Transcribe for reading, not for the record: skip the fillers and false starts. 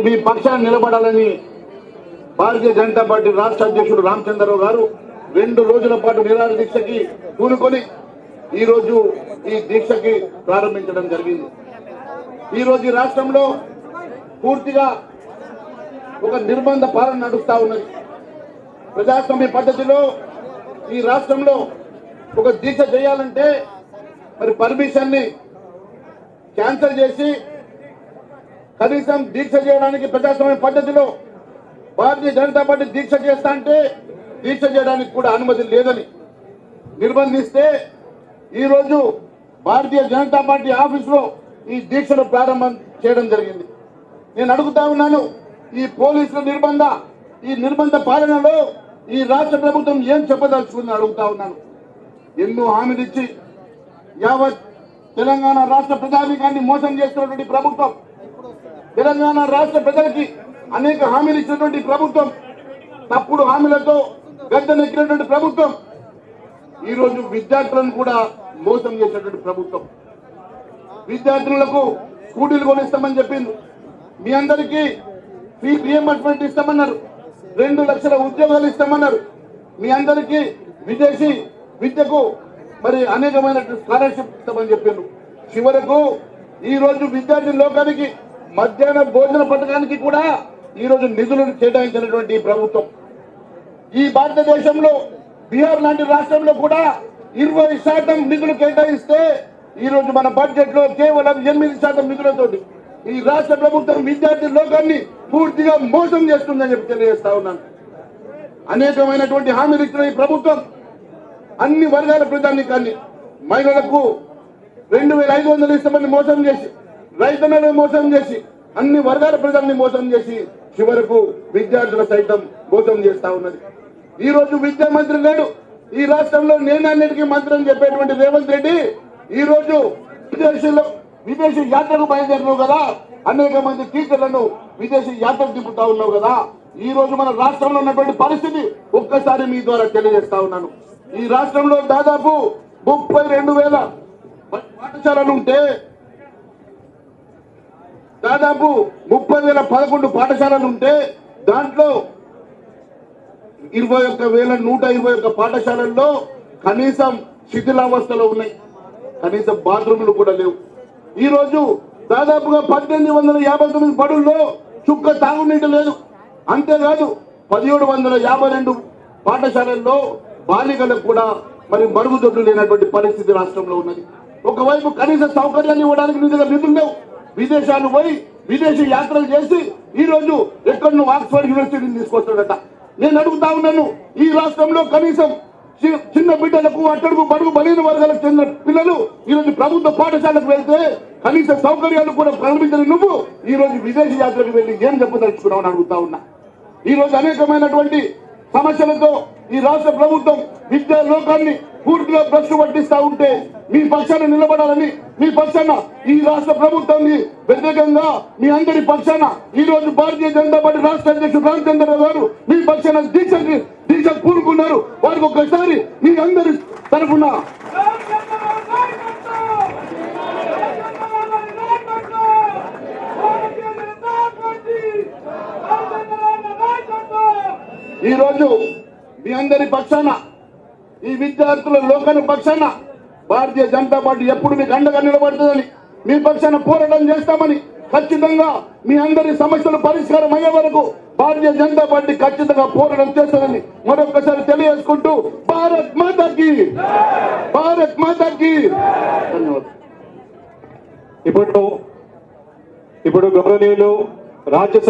మీ పక్షాన్ని నిలబడాలని భారతీయ జనతా పార్టీ రాష్ట్ర అధ్యక్షుడు రామచంద్రరావు గారు 2 రోజుల పాటు నిరాహార దీక్షకి పూనుకొని ఈ రోజు ఈ దీక్షకి ప్రారంభించడం జరిగింది. ఈ రోజు ఈ రాష్ట్రంలో పూర్తిగా ఒక నిర్బంధ పాలన నడుస్తా ఉన్నది. ప్రజాస్వామ్య పద్ధతిలో ఈ రాష్ట్రంలో ఒక దీక్ష చేయాలంటే మరి పర్మిషన్ ని క్యాన్సిల్ చేసి కనీసం దీక్ష చేయడానికి ప్రజాస్వామ్య పద్ధతిలో భారతీయ జనతా పార్టీ దీక్ష చేస్తా అంటే దీక్ష చేయడానికి కూడా అనుమతి లేదని నిర్బంధిస్తే ఈ రోజు భారతీయ జనతా పార్టీ ఆఫీసులో ఈ దీక్షను ప్రారంభం చేయడం జరిగింది. నేను అడుగుతా ఉన్నాను, ఈ పోలీసుల నిర్బంధ పాలనలో ఈ రాష్ట్ర ప్రభుత్వం ఏం చెప్పదలుచుకుందని అడుగుతా ఉన్నాను. ఎన్నో హామీలు ఇచ్చి యావత్ తెలంగాణ రాష్ట్ర ప్రజానీకాన్ని మోసం చేస్తున్నటువంటి ప్రభుత్వం, తెలంగాణ రాష్ట్ర ప్రజలకి అనేక హామీలు ఇచ్చినటువంటి ప్రభుత్వం, తప్పుడు హామీలతో గద్దెనెక్కినటువంటి ప్రభుత్వం, ఈ రోజు విద్యార్థులను కూడా మోసం చేసినటువంటి ప్రభుత్వం. విద్యార్థులకు స్కూటీలు కొనిస్తామని చెప్పింది, మీ అందరికీ ఫీ రియంబర్స్మెంట్ ఇస్తామన్నారు, 2 లక్షల ఉద్యోగాలు ఇస్తామన్నారు, మీ అందరికీ విదేశీ విద్యకు మరి అనేకమైన స్కాలర్షిప్ ఇస్తామని చెప్పిండ్రు. చివరకు ఈ రోజు విద్యార్థి లోకానికి మధ్యాహ్న భోజన పథకానికి కూడా ఈ రోజు నిధులను కేటాయించినటువంటి ప్రభుత్వం. ఈ భారతదేశంలో బీహార్ లాంటి రాష్ట్రంలో కూడా 20% నిధులు కేటాయిస్తే ఈ రోజు మన బడ్జెట్ లో కేవలం 8% నిధులతోటి ఈ రాష్ట్ర ప్రభుత్వం విద్యార్థి లోకాన్ని పూర్తిగా మోసం చేస్తుందని చెప్పి తెలియజేస్తా ఉన్నాను. అనేకమైనటువంటి హామీలు ఇచ్చిన ఈ ప్రభుత్వం అన్ని వర్గాల ప్రజానీకాన్ని, మహిళలకు 2500 ఇస్తామని మోసం చేసి, రైతన్నలను మోసం చేసి, అన్ని వర్గాల ప్రజల్ని మోసం చేసి చివరకు విద్యార్థుల సైతం మోసం చేస్తా ఉన్నది. ఈ రోజు విద్యా మంత్రి లేడు ఈ రాష్ట్రంలో, నేనన్నిటికీ మంత్రి అని చెప్పేటువంటి రేవంత్ రెడ్డి ఈ రోజు విదేశీ యాత్రకు బయలుదేరినావు కదా, అనేక మంది టీచర్లను విదేశీ యాత్రకు తిప్పుతా ఉన్నావు కదా. ఈ రోజు మన రాష్ట్రంలో ఉన్నటువంటి పరిస్థితి ఒక్కసారి మీ ద్వారా తెలియజేస్తా ఉన్నాను. ఈ రాష్ట్రంలో దాదాపు 32,000 పాఠశాలలుంటే దాదాపు 30,011 పాఠశాలలుంటే దాంట్లో 21,121 పాఠశాలల్లో కనీసం శిథిలావస్థలో ఉన్నాయి, కనీసం బాత్రూములు కూడా లేవు. ఈ రోజు దాదాపుగా 1859 బడుల్లో చుక్క తాగునీటి లేదు. అంతేకాదు 1752 పాఠశాలల్లో బాలికలకు కూడా మరి మరుగుదొడ్లు లేనటువంటి పరిస్థితి రాష్ట్రంలో ఉన్నది. ఒకవైపు కనీస సౌకర్యాన్ని ఇవ్వడానికి నిధులు లేవు. విదేశాలు పోయి విదేశీ యాత్రలు చేసి ఈ రోజు ఎక్కడో ఆక్స్ఫర్డ్ యూనివర్సిటీని తీసుకొస్తాడట. నేను అడుగుతా ఉన్నాను, ఈ రాష్ట్రంలో కనీసం చిన్న బిడ్డలకు, అట్టడుగు బడుగు బలైన వర్గాలకు చెందిన పిల్లలు ఈ రోజు ప్రభుత్వ పాఠశాలకు వెళ్తే కనీస సౌకర్యాలు కూడా ప్రారంభించిన నువ్వు ఈ రోజు విదేశీ యాత్రకు వెళ్లి ఏం చెప్పదలుచుకున్నావు అని అడుగుతా ఉన్నా. ఈ రోజు అనేకమైనటువంటి సమస్యలతో ఈ రాష్ట్ర ప్రభుత్వం విద్యా లోకాన్ని పూర్తిగా భ్రష్టు పట్టిస్తా ఉంటే మీ పక్షాన నిలబడాలని, మీ పక్షాన ఈ రాష్ట్ర ప్రభుత్వాన్ని వ్యతిరేకంగా మీ అందరి పక్షాన ఈ రోజు భారతీయ జనతా పార్టీ రాష్ట్ర అధ్యక్షుడు రామచంద్రరావు గారు మీ పక్షాన దీక్ష కూరుకున్నారు. వారికి ఒక్కసారి మీ అందరి తరఫున ఈ రోజు మీ అందరి పక్షాన, ఈ విద్యార్థుల లోకాని పక్షాన భారతీయ జనతా పార్టీ ఎప్పుడు మీకు అండగా నిలబడుతుందని, మీ పక్షాన పోరాటం చేస్తామని, ఖచ్చితంగా మీ అందరి సమస్యలు పరిష్కారం అయ్యే వరకు భారతీయ జనతా పార్టీ ఖచ్చితంగా పోరాటం చేస్తుందని మరొకసారి తెలియజేసుకుంటూ భారత్ మాతాకి ధన్యవాదాలు. ఇప్పుడు గౌరవనీయులు రాజ్యసభ